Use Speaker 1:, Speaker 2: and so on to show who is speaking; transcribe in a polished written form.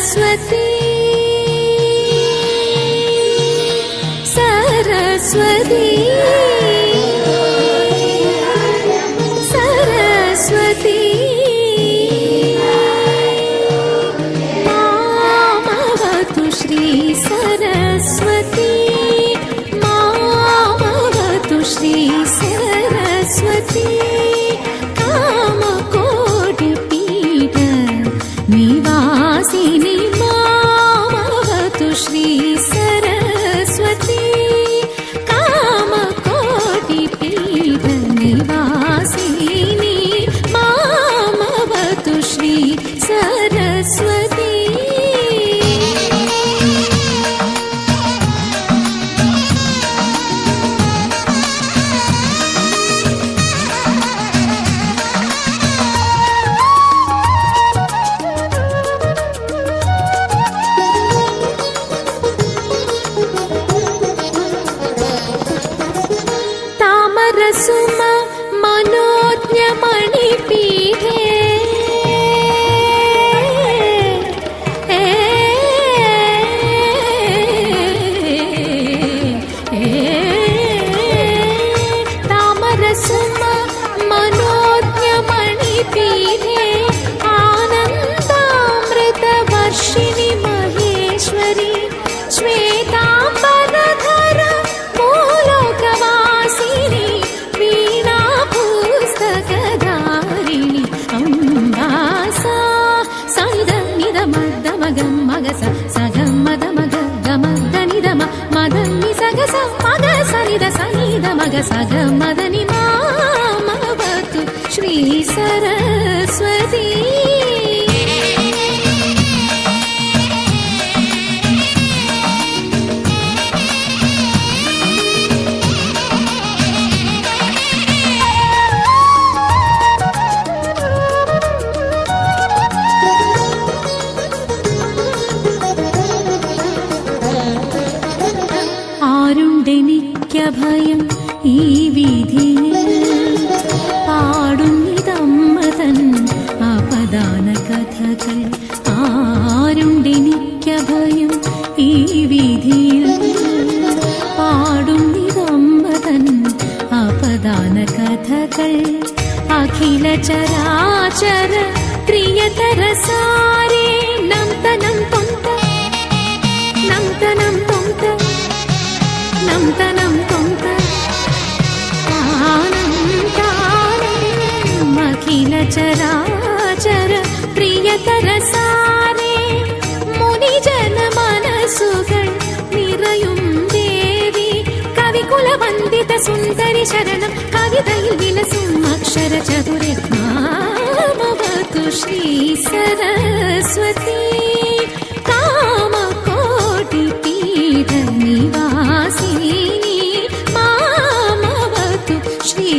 Speaker 1: सरस्वती सरस्वती सरस्वती मामवतु श्री सरस्वती मामवतु श्री सरस्वती कामकोटिपीठ निवासिनी मामवतु श्री सरस्वती कामकोटिपीठ निवासिनी मामवतु श्री सरस्वती तामरसुम मनोज्ञमणिपीठे तामरसुम मनोज्ञमणिपीठे आनन्दामृतवर्षिणि महेश्वरी श्वेताम्बरधर भूलोकवासिनी वीणा पुस्तकधारिणि अम्बासा सनिधनिधमगम मगस सगम मदमग गमदनिधम मदनि सगस मग सनिध सनिध मग सगम मदनि मामवतु श्री सरस्वती ആരുണ്ടെനിക്കഭയം ഈ വീഥിയിൽ പാടുന്നിതമ്മതൻ അപദാന കഥകൾ ആരുണ്ടെനിക്കഭയം ഈ വീഥിയിൽ പാടുന്നിതമ്മതൻ അപദാന കഥകൾ അഖില ചരാചര പ്രിയതരസാരേ നംതനം തൊന്ത നംതനം തൊന്ത നംതനം തൊന്ത ആനന്ദാനം അഖില ചരാചര പ്രിയതരസാരേ മുനിജന മനസ്സുകൾ നിറയും ദേവി കവികുലവന്ദിത സുന്ദരി ശരണം കവിതയിൽ വിലസും അക്ഷര ചതുരേ മാമവതു ശ്രീ സരസ്വതി കാമകോടിപീഠ നിവാസിനി മാമവതു ശ്രീ